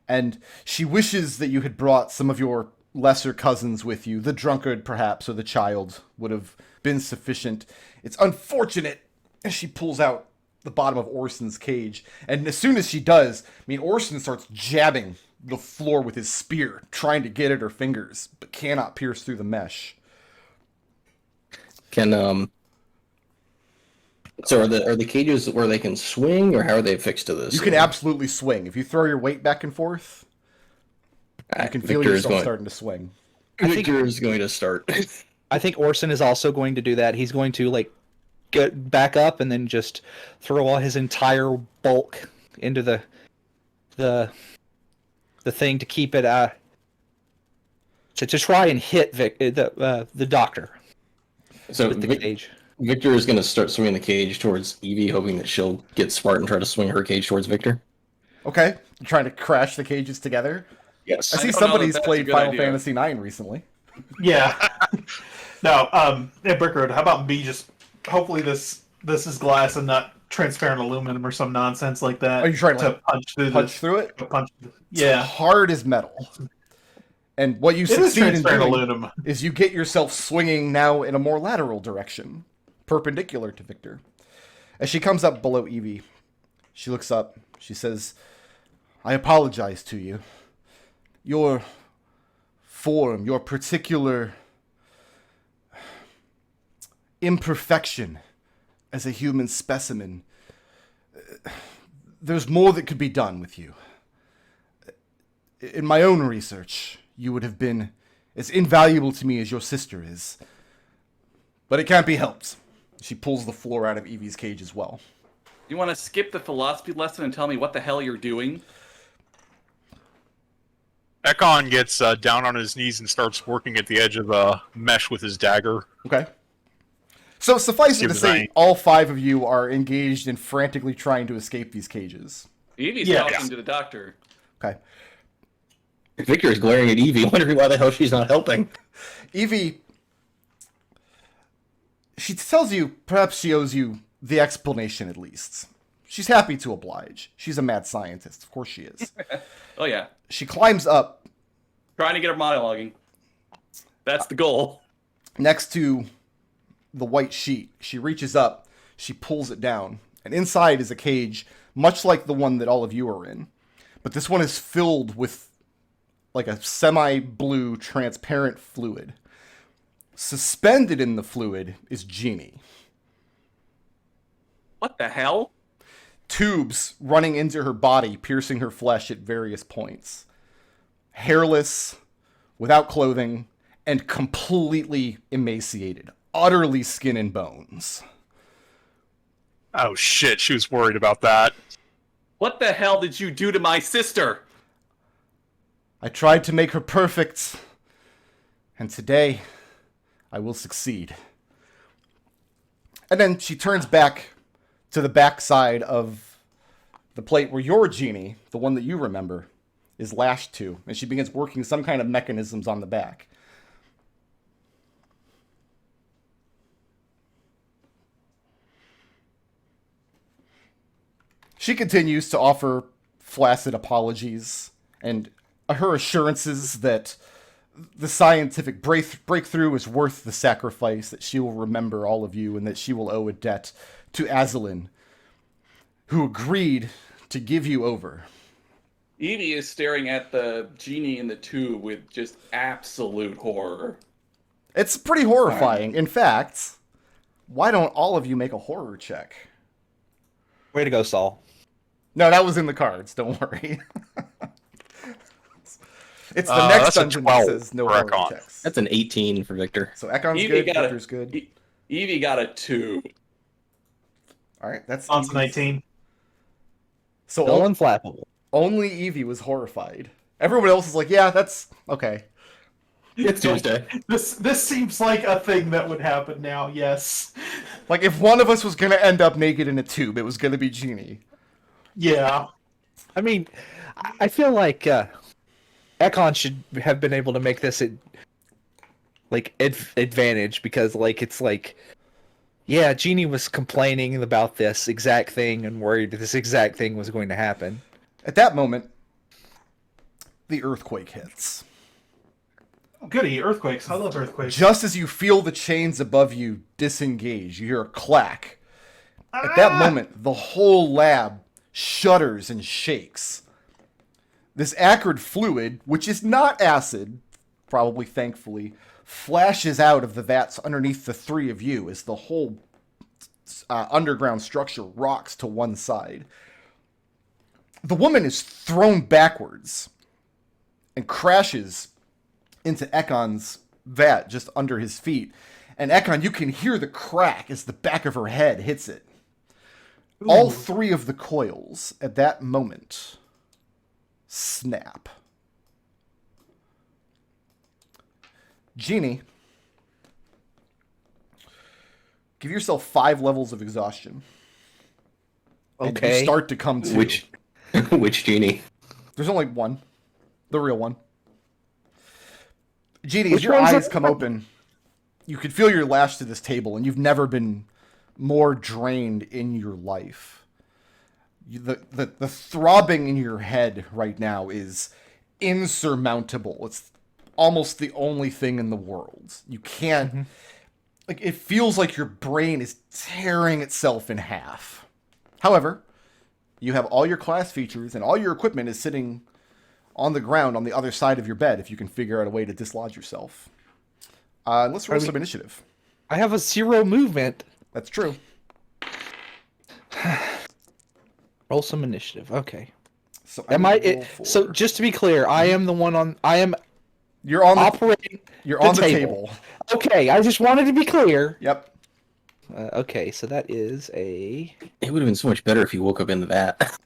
And she wishes that you had brought some of your lesser cousins with you. The drunkard, perhaps, or the child would have been sufficient. It's unfortunate. And she pulls out the bottom of Orson's cage. And as soon as she does, I mean, Orson starts jabbing the floor with his spear, trying to get at her fingers, but cannot pierce through the mesh. So are the cages where they can swing, or how are they fixed to this? You can absolutely swing. If you throw your weight back and forth, you can feel yourself starting to swing. Victor is going to start. I think Orson is also going to do that. He's going to get back up and then just throw all his entire bulk into the thing to keep it to try and hit the doctor. So with the cage. Victor is going to start swinging the cage towards Evie, hoping that she'll get smart and try to swing her cage towards Victor. Okay, you're trying to crash the cages together. Yes. I see somebody's played Final Fantasy IX recently. Yeah. No, Brickroad, how about me just... Hopefully this is glass and not transparent aluminum or some nonsense like that. Are you trying to punch through punch through it? Punch, It's hard as metal. And what you It is succeed in transparent doing aluminum. is you get yourself swinging now in a more lateral direction, perpendicular to Victor. As she comes up below Evie, she looks up. She says, I apologize to you. Your form, your particular imperfection as a human specimen, there's more that could be done with you. In my own research, you would have been as invaluable to me as your sister is. But it can't be helped. She pulls the floor out of Evie's cage as well. You want to skip the philosophy lesson and tell me what the hell you're doing? Ekon gets down on his knees and starts working at the edge of a mesh with his dagger. Okay. So suffice it to Seems say, right. all 5 of you are engaged in frantically trying to escape these cages. Evie's Yeah. talking to the doctor. Okay. Victor is glaring at Evie, wondering why the hell she's not helping. Evie, she tells you, perhaps she owes you the explanation at least. She's happy to oblige. She's a mad scientist. Of course she is. Oh yeah, She climbs up trying to get her monologuing. That's the goal. next to the white sheet. She reaches up, she pulls it down, and inside is a cage much like the one that all of you are in. But this one is filled with like a semi-blue transparent fluid. Suspended in the fluid is Genie. What the hell? Tubes running into her body, piercing her flesh at various points. Hairless, without clothing, and completely emaciated. Utterly skin and bones. Oh shit, she was worried about that. What the hell did you do to my sister? I tried to make her perfect, and today I will succeed. And then she turns back to the back side of the plate where your Genie, the one that you remember, is lashed to, and she begins working some kind of mechanisms on the back. She continues to offer flaccid apologies and her assurances that the scientific breakthrough is worth the sacrifice, that she will remember all of you, and that she will owe a debt to Evelyn, who agreed to give you over. Evie is staring at the genie in the tube with just absolute horror. It's pretty horrifying. In fact, why don't all of you make a horror check? Way to go, Saul. No, that was in the cards. Don't worry. It's the that's next a dungeon that 12 says no for horror Ekon. checks. That's an 18 for Victor. So Ekon's Evie good, got Victor's a good. Evie got a 2. All right, that's On Evie's. 19. So Still unflappable. only Evie was horrified. Everyone else is like, yeah, that's okay. It's Tuesday. This seems like a thing that would happen now, yes. Like, if one of us was going to end up naked in a tube, it was going to be Genie. Yeah. I mean, I feel like Ekon should have been able to make this advantage because, like, it's like, yeah, Genie was complaining about this exact thing and worried this exact thing was going to happen. At that moment, the earthquake hits. Oh, goody, earthquakes. I love earthquakes. Just as you feel the chains above you disengage, you hear a clack. At that moment, the whole lab shudders and shakes. This acrid fluid, which is not acid, probably thankfully, flashes out of the vats underneath the 3 of you as the whole underground structure rocks to one side. The woman is thrown backwards and crashes into Ekon's vat just under his feet. And Ekon, you can hear the crack as the back of her head hits it. All 3 of the coils at that moment snap. Genie, give yourself 5 levels of exhaustion. And Okay. you start to come to. Which Genie? There's only one. The real one. Genie, as Which your one's eyes the- come open, you can feel you're lashed to this table, and you've never been more drained in your life. The throbbing in your head right now is insurmountable. It's almost the only thing in the world. You can't... Like, it feels like your brain is tearing itself in half. However, you have all your class features, and all your equipment is sitting on the ground on the other side of your bed if you can figure out a way to dislodge yourself. Let's roll some initiative. I have a 0 movement. That's true. Roll some initiative. Okay. So So just to be clear, I am the one on. I am you're on the operating. You're on the table. Okay, I just wanted to be clear. Yep. Okay, so that is a It would have been so much better if you woke up in the vat.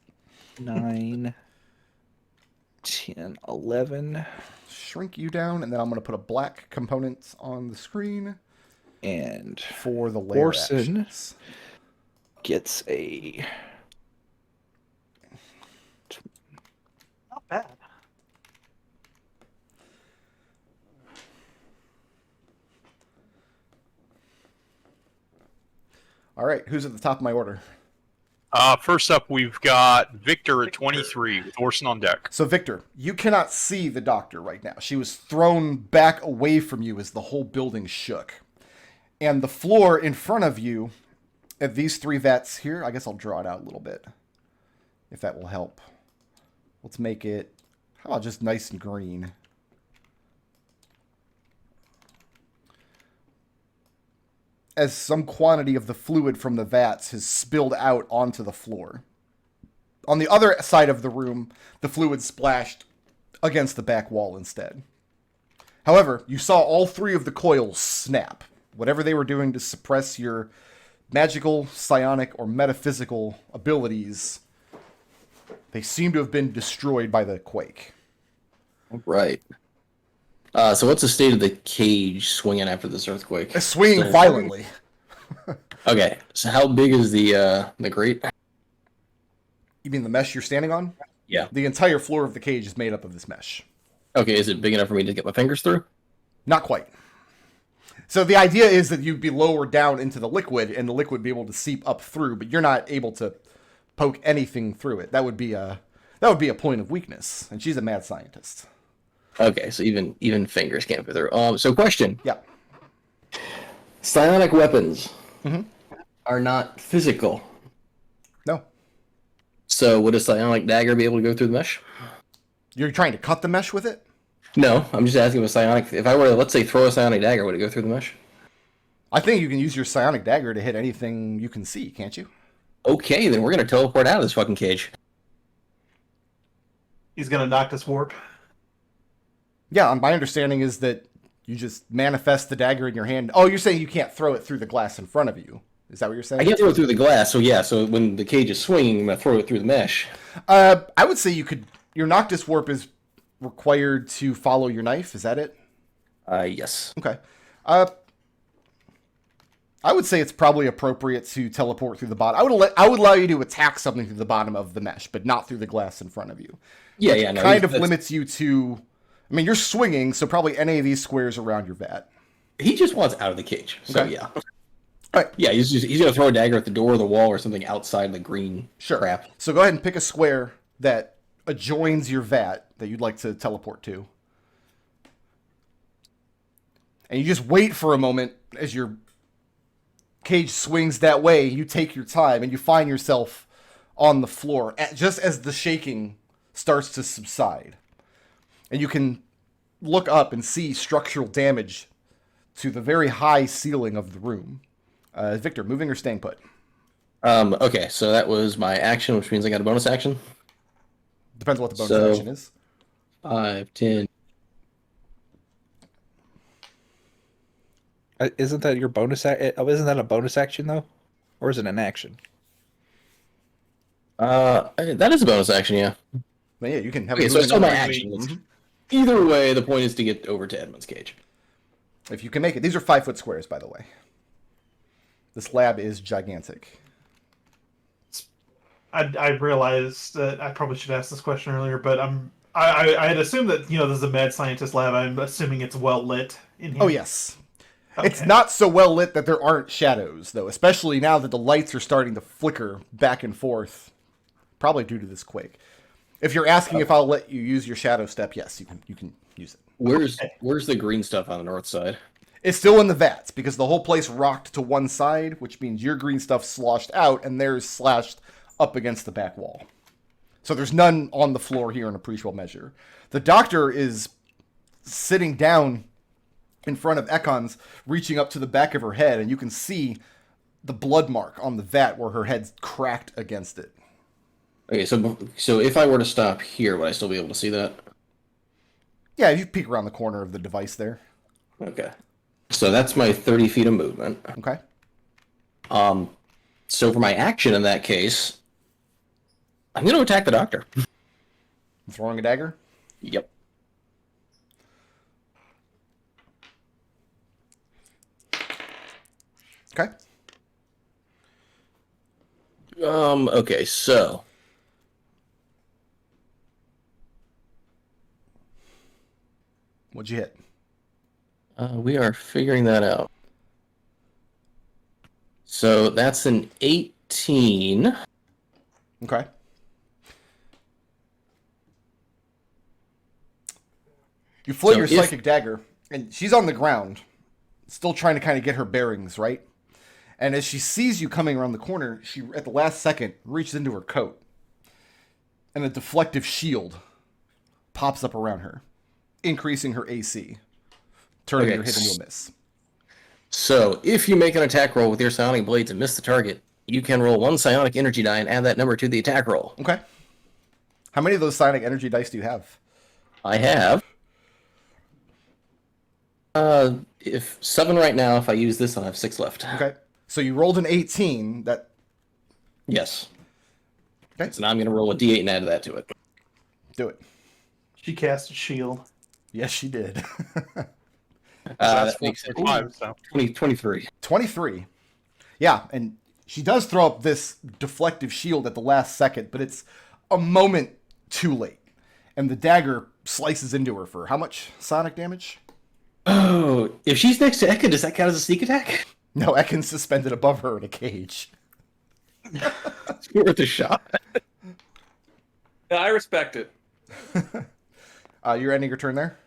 9, 10, 11, Shrink you down, and then I'm going to put a black component on the screen and for the layer Orson actions. gets a. Not bad. All right, who's at the top of my order? First up, we've got Victor at 23 with Orson on deck. So, Victor, you cannot see the doctor right now. She was thrown back away from you as the whole building shook. And the floor in front of you, at these 3 vats here, I guess I'll draw it out a little bit, if that will help. Let's make it, how about just nice and green? As some quantity of the fluid from the vats has spilled out onto the floor. On the other side of the room, the fluid splashed against the back wall instead. However, you saw all 3 of the coils snap. Whatever they were doing to suppress your magical, psionic, or metaphysical abilities, they seem to have been destroyed by the quake. Right. So what's the state of the cage swinging after this earthquake? It's swinging violently. Okay, so how big is the grate? You mean the mesh you're standing on? Yeah. The entire floor of the cage is made up of this mesh. Okay, is it big enough for me to get my fingers through? Not quite. So the idea is that you'd be lowered down into the liquid, and the liquid would be able to seep up through, but you're not able to poke anything through it. That would be a point of weakness, and she's a mad scientist. Okay, so even fingers can't fit through. So question. Yeah. Psionic weapons are not physical. No. So would a psionic dagger be able to go through the mesh? You're trying to cut the mesh with it? No, I'm just asking if a psionic... If I were to, let's say, throw a psionic dagger, would it go through the mesh? I think you can use your psionic dagger to hit anything you can see, can't you? Okay, then we're going to teleport out of this fucking cage. He's gonna knock this warp. Yeah, my understanding is that you just manifest the dagger in your hand. Oh, you're saying you can't throw it through the glass in front of you. Is that what you're saying? I can't throw it through the glass, so yeah, so when the cage is swinging, I'm going to throw it through the mesh. I would say you could... Your Noctis Warp is required to follow your knife. Is that it? Yes. Okay. I would say it's probably appropriate to teleport through the bottom. I would allow you to attack something through the bottom of the mesh, but not through the glass in front of you. Yeah, Which yeah. No, kind of limits you to... I mean, you're swinging, so probably any of these squares around your vat. He just wants out of the cage, so Okay. yeah. All right. Yeah, he's going to throw a dagger at the door or the wall or something outside the green crap. So go ahead and pick a square that adjoins your vat that you'd like to teleport to. And you just wait for a moment as your cage swings that way. You take your time and you find yourself on the floor just as the shaking starts to subside. And you can look up and see structural damage to the very high ceiling of the room. Victor, moving or staying put? Okay, so that was my action, which means I got a bonus action. Depends on what the bonus action is. 5, 10. Isn't that your bonus? Isn't that a bonus action though, or is it an action? That is a bonus action, yeah. But yeah, you can have Okay, a so it's still my movement action. Mhm. Either way, the point is to get over to Edmond's cage. If you can make it. These are 5-foot squares, by the way. This lab is gigantic. I realized that I probably should ask this question earlier, but I had assumed that this is a mad scientist lab. I'm assuming it's well lit in here. Oh, yes. Okay. It's not so well lit that there aren't shadows, though, especially now that the lights are starting to flicker back and forth, probably due to this quake. If you're asking if I'll let you use your shadow step, yes, you can use it. Where's the green stuff on the north side? It's still in the vats because the whole place rocked to one side, which means your green stuff sloshed out and theirs slashed up against the back wall. So there's none on the floor here in appreciable measure. The doctor is sitting down in front of Ekon's, reaching up to the back of her head, and you can see the blood mark on the vat where her head's cracked against it. Okay, so if I were to stop here, would I still be able to see that? Yeah, you peek around the corner of the device there. Okay. So that's my 30 feet of movement. Okay. So for my action in that case, I'm going to attack the doctor. Throwing a dagger? Yep. Okay. Okay, so What'd you hit? we are figuring that out. So that's an 18. Okay. You fling your psychic dagger, and she's on the ground, still trying to kind of get her bearings, right? And as she sees you coming around the corner, she, at the last second, reaches into her coat. And a deflective shield pops up around her, increasing her AC, turning your hit into a miss. So if you make an attack roll with your psionic blades and miss the target, you can roll 1 psionic energy die and add that number to the attack roll. Okay. How many of those psionic energy dice do you have? I have. If 7 right now, if I use this, I'll have 6 left. Okay. So you rolled an 18. Yes. Okay. So now I'm going to roll a d8 and add that to it. Do it. She cast a shield. Yes, she did. That's That makes it 5, so. 23. 23. Yeah, and she does throw up this deflective shield at the last second, but it's a moment too late. And the dagger slices into her for how much sonic damage? Oh, if she's next to Ekon, does that count as a sneak attack? No, Ekon's suspended above her in a cage. It's worth a shot. Yeah, I respect it. You're ending your turn there?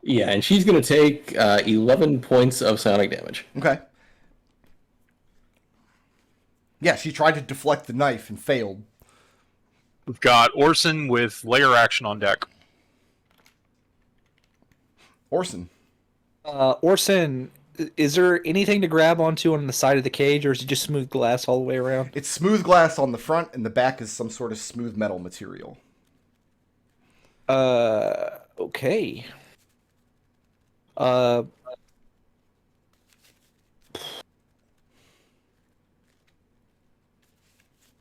Yeah, and she's going to take 11 points of psionic damage. Okay. Yeah, she tried to deflect the knife and failed. We've got Orson with layer action on deck. Orson. Orson, is there anything to grab onto on the side of the cage, or is it just smooth glass all the way around? It's smooth glass on the front, and the back is some sort of smooth metal material. Okay.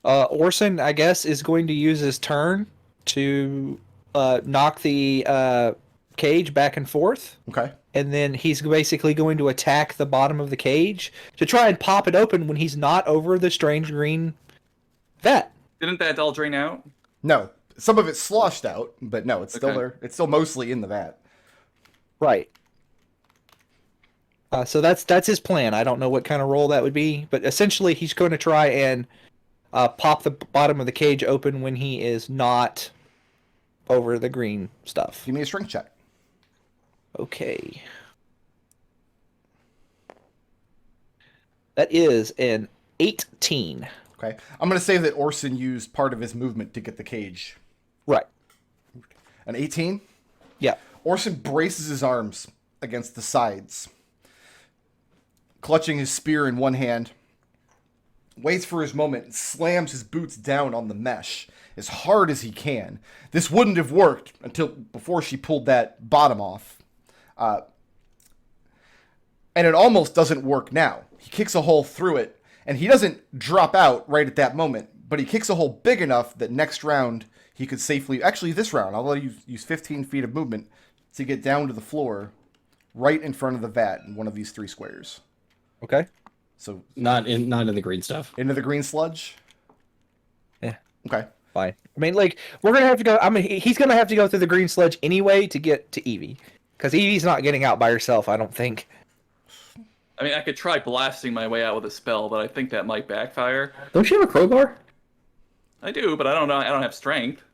Orson, I guess, is going to use his turn to knock the cage back and forth. Okay. And then he's basically going to attack the bottom of the cage to try and pop it open when he's not over the strange green vat. Didn't that all drain out? No, some of it sloshed out, but no, it's still Okay. there. It's still mostly in the vat. Right. So that's his plan. I don't know what kind of roll that would be, but essentially he's going to try and pop the bottom of the cage open when he is not over the green stuff. Give me a strength check. Okay. That is an 18. Okay. I'm going to say that Orson used part of his movement to get the cage. Right. An 18? Yeah. Orson braces his arms against the sides, clutching his spear in one hand, waits for his moment, and slams his boots down on the mesh as hard as he can. This wouldn't have worked until before she pulled that bottom off. And it almost doesn't work now. He kicks a hole through it, and he doesn't drop out right at that moment, but he kicks a hole big enough that next round he could safely... Actually, this round, I'll let you use 15 feet of movement to get down to the floor right in front of the vat in one of these 3 squares. Okay. So Not in the green stuff. into the green sludge? Yeah. Okay. Fine. I mean, like, we're going to have to go... I mean, he's going to have to go through the green sludge anyway to get to Evie. Because Evie's not getting out by herself, I don't think. I mean, I could try blasting my way out with a spell, but I think that might backfire. Don't you have a crowbar? I do, but I don't know. I don't have strength.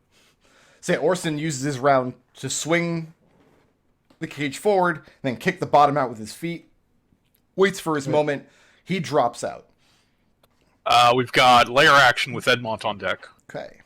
Say Orson uses his round to swing the cage forward, then kick the bottom out with his feet. Waits for his moment. He drops out. We've got layer action with Edmont on deck. Okay.